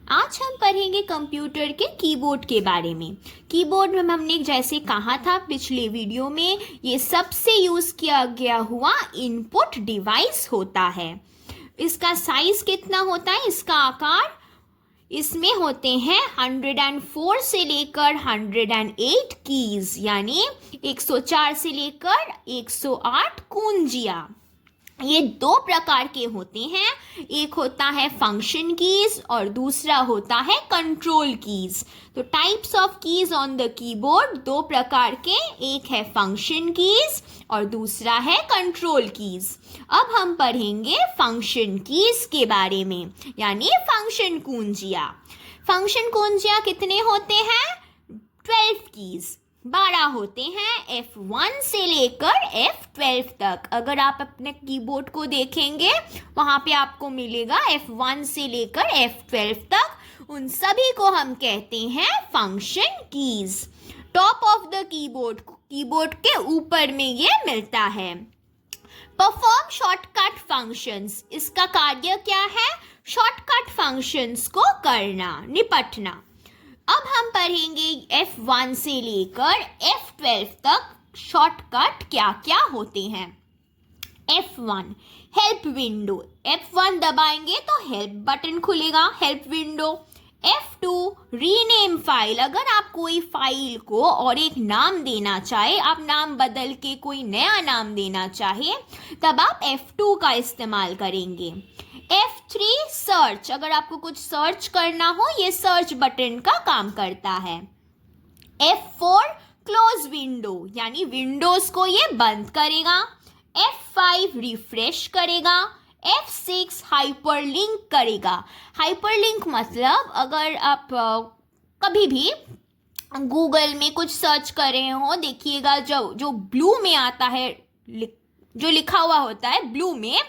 आज हम पढ़ेंगे कंप्यूटर के कीबोर्ड के बारे में। कीबोर्ड में हमने जैसे कहा था पिछले वीडियो में, ये सबसे यूज़ किया गया हुआ इनपुट डिवाइस होता है। इसका साइज कितना होता है, इसका आकार, इसमें होते हैं 104 से लेकर 108 कीज, यानी 104 से लेकर 108 कुंजियां। ये दो प्रकार के होते हैं, एक होता है फंक्शन कीज और दूसरा होता है कंट्रोल कीज। तो types of keys on the keyboard दो प्रकार के, एक है फंक्शन कीज और दूसरा है कंट्रोल कीज। अब हम पढ़ेंगे फंक्शन कीज के बारे में, यानी फंक्शन कुंजियां। फंक्शन कुंजियां कितने होते हैं? 12 कीज, 12 होते हैं, F1 से लेकर F12 तक। अगर आप अपने कीबोर्ड को देखेंगे वहाँ पे आपको मिलेगा F1 से लेकर F12 तक। उन सभी को हम कहते हैं function keys. Top of the keyboard, keyboard के ऊपर में ये मिलता है। परफॉर्म शॉर्टकट फंक्शंस, इसका कार्य क्या है? शॉर्टकट फंक्शंस को करना, निपटना। अब हम पढ़ेंगे F1 से लेकर F12 तक शॉर्टकट क्या क्या होते हैं। F1 हेल्प विंडो, F1 दबाएंगे तो हेल्प बटन खुलेगा, help window. F2 rename file, अगर आप कोई फाइल को और एक नाम देना चाहे, आप नाम बदल के कोई नया नाम देना चाहे, तब आप F2 का इस्तेमाल करेंगे। F3 सर्च, अगर आपको कुछ सर्च करना हो, ये सर्च बटन का काम करता है। F4 क्लोज विंडो, यानी विंडोज को ये बंद करेगा। F5 रिफ्रेश करेगा। F6 हाइपरलिंक करेगा। हाइपरलिंक मतलब अगर आप कभी भी गूगल में कुछ सर्च कर रहे हो, देखिएगा जो ब्लू में आता है, जो लिखा हुआ होता है ब्लू में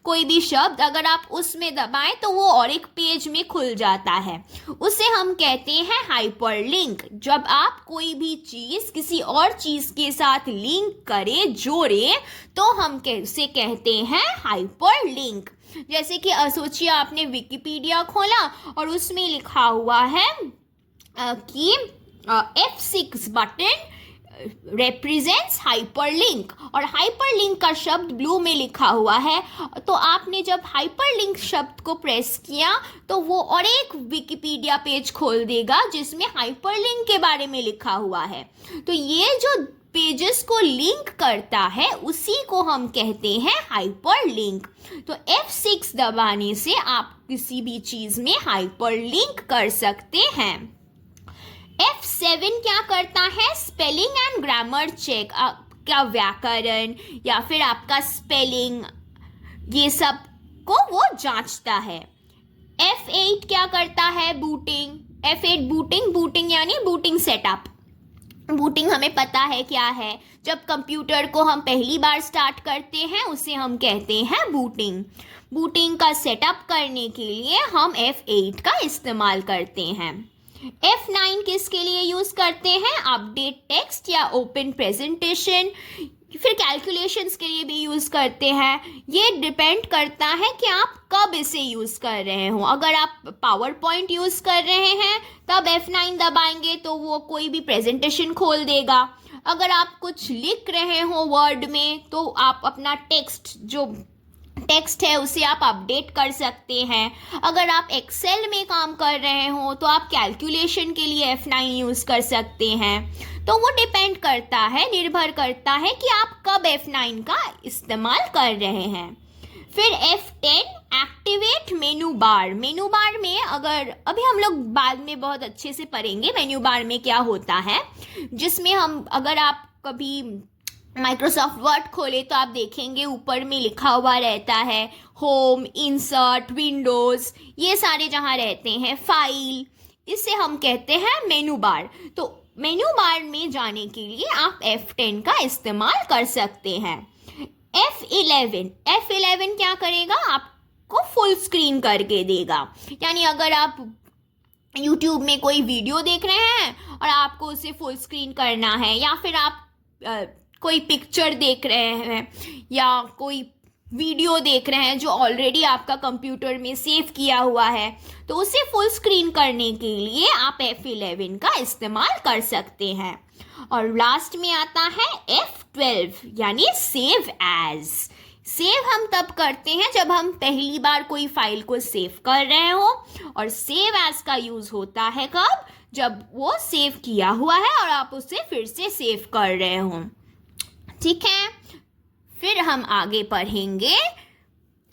कोई भी शब्द, अगर आप उसमें दबाएं तो वो और एक पेज में खुल जाता है, उसे हम कहते हैं हाइपरलिंक। जब आप कोई भी चीज़ किसी और चीज़ के साथ लिंक करें, जोड़े, तो हम उसे कहते हैं हाइपरलिंक। जैसे कि सोचिए आपने विकिपीडिया खोला और उसमें लिखा हुआ है कि F6 बटन represents hyperlink, और hyperlink का शब्द ब्लू में लिखा हुआ है, तो आपने जब hyperlink शब्द को प्रेस किया तो वो और एक विकिपीडिया पेज खोल देगा जिसमें hyperlink के बारे में लिखा हुआ है। तो ये जो पेजेस को लिंक करता है उसी को हम कहते हैं हाइपरलिंक। तो F6 दबाने से आप किसी भी चीज़ में हाइपरलिंक कर सकते हैं। F7 क्या करता है? स्पेलिंग एंड ग्रामर चेक, आपका व्याकरण या फिर आपका स्पेलिंग, ये सब को वो जांचता है। F8 क्या करता है? बूटिंग। F8 बूटिंग, बूटिंग यानी बूटिंग सेटअप। बूटिंग हमें पता है क्या है, जब कंप्यूटर को हम पहली बार स्टार्ट करते हैं उसे हम कहते हैं बूटिंग। बूटिंग का सेटअप करने के लिए हम F8 का इस्तेमाल करते हैं। F9 किसके लिए यूज़ करते हैं? अपडेट टेक्स्ट या ओपन प्रेजेंटेशन, फिर कैलकुलेशंस के लिए भी यूज़ करते हैं। ये डिपेंड करता है कि आप कब इसे यूज़ कर रहे हो। अगर आप पावर पॉइंट यूज़ कर रहे हैं तब F9 दबाएंगे तो वो कोई भी प्रेजेंटेशन खोल देगा। अगर आप कुछ लिख रहे हो वर्ड में तो आप अपना टेक्स्ट है उसे आप अपडेट कर सकते हैं। अगर आप एक्सेल में काम कर रहे हो तो आप कैलकुलेशन के लिए F9 यूज़ कर सकते हैं। तो वो डिपेंड करता है, निर्भर करता है कि आप कब F9 का इस्तेमाल कर रहे हैं। फिर F10 एक्टिवेट मेनू बार। मेनू बार में अगर अभी हम लोग बाद में बहुत अच्छे से पढ़ेंगे मेनू बार में क्या होता है, जिसमें हम अगर आप कभी माइक्रोसॉफ्ट वर्ड खोले तो आप देखेंगे ऊपर में लिखा हुआ रहता है होम, इंसर्ट, विंडोज़, ये सारे जहाँ रहते हैं, फाइल, इसे हम कहते हैं मेनू बार। तो मेनू बार में जाने के लिए आप F10 का इस्तेमाल कर सकते हैं। F11 क्या करेगा? आपको फुल स्क्रीन करके देगा, यानी अगर आप YouTube में कोई वीडियो देख रहे हैं और आपको उसे फुल स्क्रीन करना है, या फिर आप कोई पिक्चर देख रहे हैं या कोई वीडियो देख रहे हैं जो ऑलरेडी आपका कंप्यूटर में सेव किया हुआ है, तो उसे फुल स्क्रीन करने के लिए आप F11 का इस्तेमाल कर सकते हैं। और लास्ट में आता है F12 यानी सेव एज। सेव हम तब करते हैं जब हम पहली बार कोई फाइल को सेव कर रहे हो, और सेव एज का यूज होता है कब, जब वो सेव किया हुआ है और आप उसे फिर से सेव कर रहे हो। ठीक है, फिर हम आगे पढ़ेंगे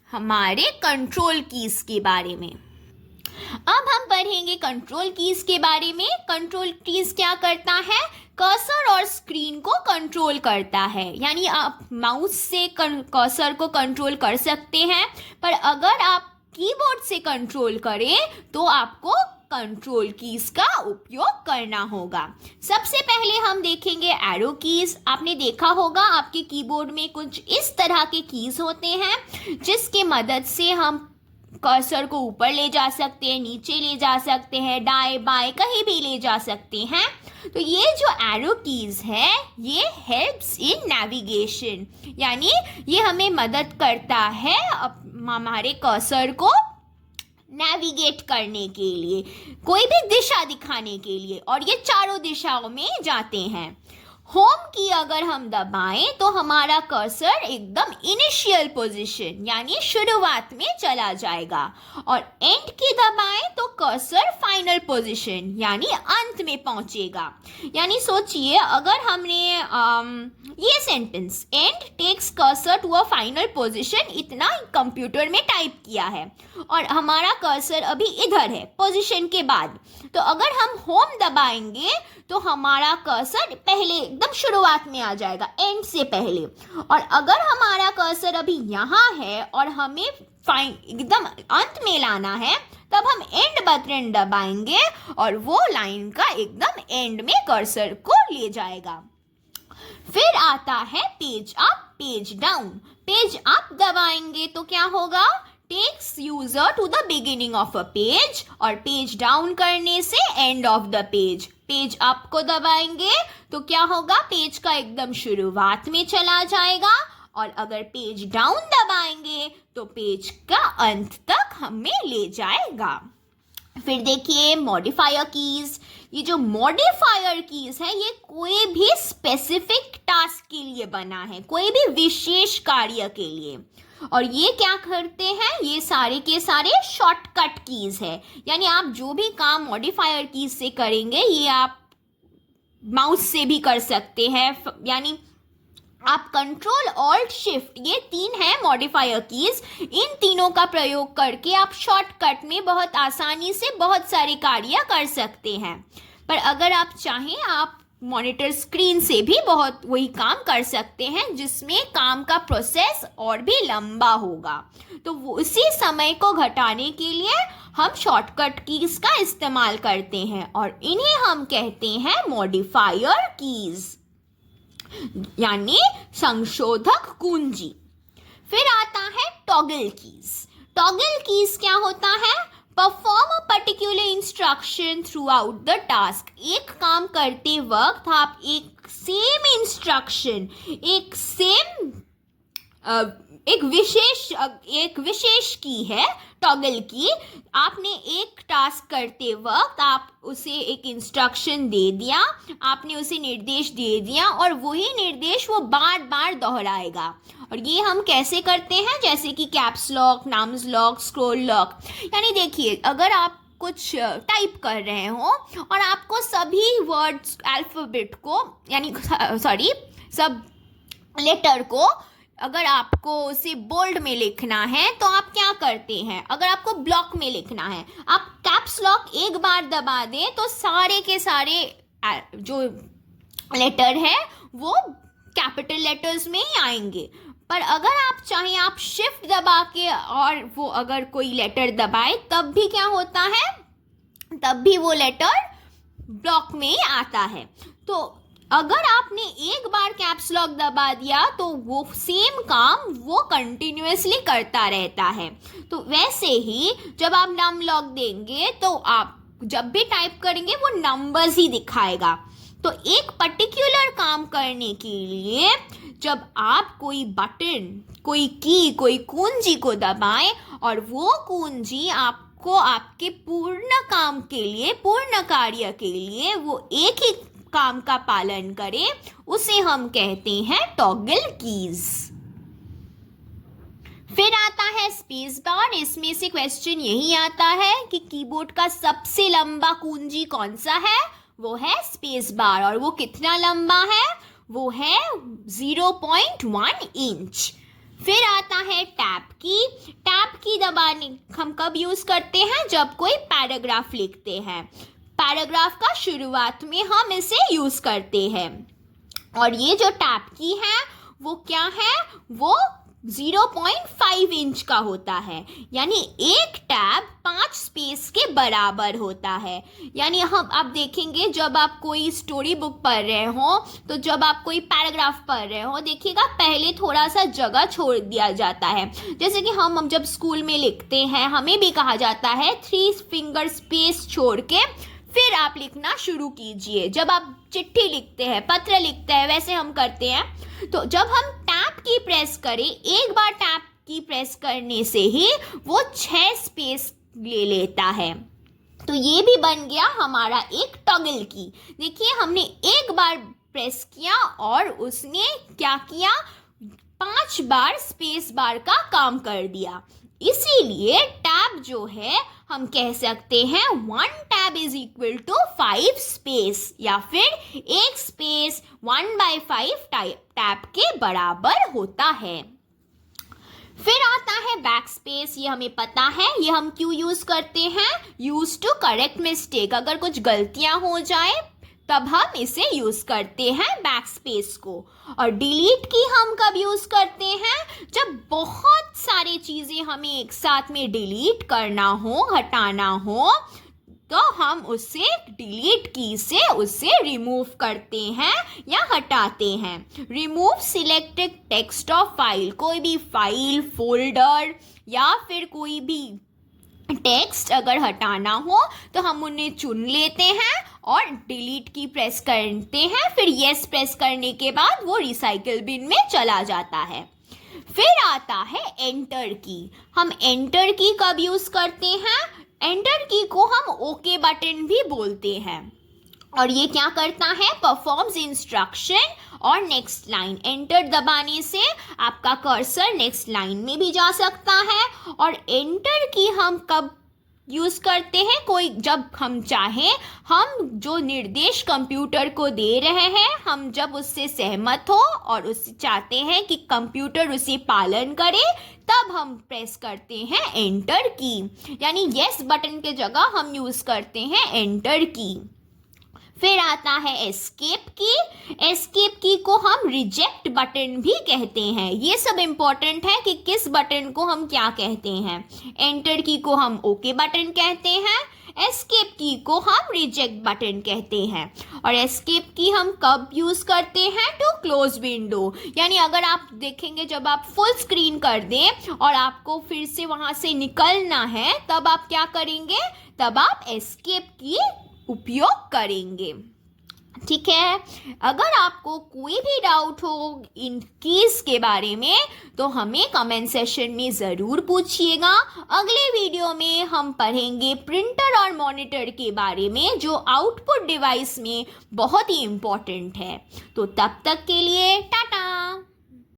हमारे कंट्रोल कीज के बारे में। अब हम पढ़ेंगे कंट्रोल कीज के बारे में। कंट्रोल कीज क्या करता है, कर्सर और स्क्रीन को कंट्रोल करता है। यानी आप माउस से कर्सर को कंट्रोल कर सकते हैं, पर अगर आप कीबोर्ड से कंट्रोल करें तो आपको कंट्रोल कीज का उपयोग करना होगा। सबसे पहले हम देखेंगे एरो कीज। आपने देखा होगा आपके कीबोर्ड में कुछ इस तरह के कीज होते हैं जिसके मदद से हम कर्सर को ऊपर ले जा सकते हैं, नीचे ले जा सकते हैं, दाएं बाएं कहीं भी ले जा सकते हैं। तो ये जो एरो कीज है ये हेल्प्स इन नेविगेशन, यानी ये हमें मदद करता है हमारे कर्सर को नेविगेट करने के लिए, कोई भी दिशा दिखाने के लिए, और ये चारों दिशाओं में जाते हैं। होम की अगर हम दबाएं तो हमारा कर्सर एकदम इनिशियल पोजीशन यानी शुरुआत में चला जाएगा, और एंड की दबाएं तो कर्सर फाइनल पोजीशन यानी अंत में पहुंचेगा। यानी सोचिए अगर हमने ये sentence and takes cursor to a final position इतना कंप्यूटर में टाइप किया है और हमारा कर्सर अभी इधर है पोजीशन के बाद, तो अगर हम होम दबाएंगे तो हमारा कर्सर पहले एकदम शुरुआत में आ जाएगा, एंड से पहले। और अगर हमारा कर्सर अभी यहाँ है और हमें एकदम अंत में लाना है, तब हम एंड बटन दबाएंगे और वो लाइन का एकदम एंड में कर्सर को ले जाएगा। फिर आता है page up page down. Page up दबाएंगे तो क्या होगा, takes user to the beginning of a page, और पेज डाउन करने से end of the page. Page up को दबाएंगे तो क्या होगा, पेज का एकदम शुरुआत में चला जाएगा, और अगर पेज डाउन दबाएंगे तो पेज का अंत तक हमें ले जाएगा। फिर देखिए मॉडिफायर कीज। ये जो मॉडिफायर कीज है ये कोई भी स्पेसिफिक टास्क के लिए बना है, कोई भी विशेष कार्य के लिए। और ये क्या करते हैं, ये सारे के सारे शॉर्टकट कीज है। यानी आप जो भी काम मॉडिफायर कीज से करेंगे ये आप माउस से भी कर सकते हैं। यानी आप कंट्रोल ऑल्ट शिफ्ट, ये तीन है मॉडिफायर कीज, इन तीनों का प्रयोग करके आप शॉर्टकट में बहुत आसानी से बहुत सारे कार्य कर सकते हैं। पर अगर आप चाहें आप मॉनिटर स्क्रीन से भी बहुत वही काम कर सकते हैं जिसमें काम का प्रोसेस और भी लंबा होगा। तो उसी समय को घटाने के लिए हम शॉर्टकट कीज का इस्तेमाल करते हैं और इन्हें हम कहते हैं मॉडिफायर कीज यानी संशोधक कुंजी। फिर आता है टॉगल कीज। टॉगल कीज क्या होता है, perform a particular instruction through out the task. एक काम करते वक्त आप एक सेम इंस्ट्रक्शन, एक विशेष की है टॉगल की। आपने एक टास्क करते वक्त आप उसे एक इंस्ट्रक्शन दे दिया, आपने उसे निर्देश दे दिया और वही निर्देश वो बार बार दोहराएगा। और ये हम कैसे करते हैं, जैसे कि caps lock, nums lock, scroll lock. यानी देखिए अगर आप कुछ टाइप कर रहे हो और आपको सभी वर्ड्स अल्फ़ाबेट को यानी सब लेटर को अगर आपको उसे बोल्ड में लिखना है तो आप क्या करते हैं, अगर आपको ब्लॉक में लिखना है आप कैप्स लॉक एक बार दबा दें तो सारे के सारे जो लेटर है वो कैपिटल लेटर्स में ही आएंगे। पर अगर आप चाहें आप शिफ्ट दबा के और वो अगर कोई लेटर दबाए तब भी क्या होता है, तब भी वो लेटर ब्लॉक में ही आता है। तो अगर आपने एक बार कैप्स लॉक दबा दिया तो वो सेम काम वो कंटिन्यूअसली करता रहता है। तो वैसे ही जब आप नम लॉक देंगे तो आप जब भी टाइप करेंगे वो नंबर्स ही दिखाएगा। तो एक पर्टिकुलर काम करने के लिए जब आप कोई बटन, कोई की, कोई कुंजी को दबाएं और वो कुंजी आपको आपके पूर्ण काम के लिए, पूर्ण कार्य के लिए वो एक ही काम का पालन करे, उसे हम कहते हैं टॉगल कीज। फिर आता है स्पेस बार। इसमें से क्वेश्चन यही आता है कि कीबोर्ड का सबसे लंबा कुंजी कौन सा है? वो है स्पेस बार। और वो कितना लंबा है? वो है 0.1 इंच। फिर आता है टैब की। टैब की दबाने हम कब यूज करते हैं? जब कोई पैराग्राफ लिखते हैं। पैराग्राफ का शुरुआत में हम इसे यूज करते हैं। और ये जो टैब की है वो क्या है? वो 0.5 इंच का होता है, यानी एक टैब 5 स्पेस के बराबर होता है। यानी हम आप देखेंगे जब आप कोई स्टोरी बुक पढ़ रहे हो, तो जब आप कोई पैराग्राफ पढ़ रहे हो, देखिएगा पहले थोड़ा सा जगह छोड़ दिया जाता है। जैसे कि हम जब स्कूल में लिखते हैं, हमें भी कहा जाता है 3 फिंगर स्पेस छोड़ के फिर आप लिखना शुरू कीजिए। जब आप चिट्ठी लिखते हैं, पत्र लिखते हैं, वैसे हम करते हैं। तो जब हम टैब की प्रेस करें, एक बार टैब की प्रेस करने से ही वो 6 स्पेस ले लेता है। तो ये भी बन गया हमारा एक टॉगल की। देखिए हमने एक बार प्रेस किया और उसने क्या किया? 5 बार स्पेस बार का काम कर दिया। इसीलिए टैब जो है हम कह सकते हैं 1 tab is equal to 5 space, या फिर एक स्पेस 1/5 टैब के बराबर होता है। फिर आता है बैक स्पेस। ये हमें पता है, ये हम क्यों यूज करते हैं? Use to correct mistake. अगर कुछ गलतियां हो जाए तब हम इसे यूज करते हैं बैक स्पेस को। और डिलीट की हम कब यूज करते हैं? जब बहुत सारी चीजें हमें एक साथ में डिलीट करना हो, हटाना हो, तो हम उसे डिलीट की से उसे रिमूव करते हैं या हटाते हैं। Remove selected text of file. कोई भी फाइल, फोल्डर या फिर कोई भी टेक्स्ट अगर हटाना हो तो हम उन्हें चुन लेते हैं और डिलीट की प्रेस करते हैं। फिर यस प्रेस करने के बाद वो रिसाइकिल बिन में चला जाता है। फिर आता है एंटर की। हम एंटर की कब यूज करते हैं? एंटर की को हम ओके बटन भी बोलते हैं। और ये क्या करता है? परफॉर्म्स इंस्ट्रक्शन और नेक्स्ट लाइन। एंटर दबाने से आपका कर्सर नेक्स्ट लाइन में भी जा सकता है। और एंटर की हम कब यूज करते हैं? कोई जब हम चाहें, हम जो निर्देश कंप्यूटर को दे रहे हैं, हम जब उससे सहमत हो और उससे चाहते हैं कि कंप्यूटर उसे पालन करे, तब हम प्रेस करते हैं एंटर की। यानी यस बटन के जगह हम यूज करते हैं एंटर की। फिर आता है एस्केप की। एस्केप की को हम रिजेक्ट बटन भी कहते हैं। ये सब इम्पोर्टेंट है कि किस बटन को हम क्या कहते हैं। एंटर की को हम ओके बटन कहते हैं, एस्केप की को हम रिजेक्ट बटन कहते हैं। और एस्केप की हम कब यूज करते हैं? To close window. यानी अगर आप देखेंगे जब आप फुल स्क्रीन कर दें और आपको फिर से वहां से निकलना है, तब आप क्या करेंगे? तब आप एस्केप की उपयोग करेंगे। ठीक है, अगर आपको कोई भी डाउट हो इन कीज के बारे में तो हमें कमेंट सेशन में ज़रूर पूछिएगा। अगले वीडियो में हम पढ़ेंगे प्रिंटर और मॉनिटर के बारे में, जो आउटपुट डिवाइस में बहुत ही इम्पोर्टेंट है। तो तब तक के लिए टाटा।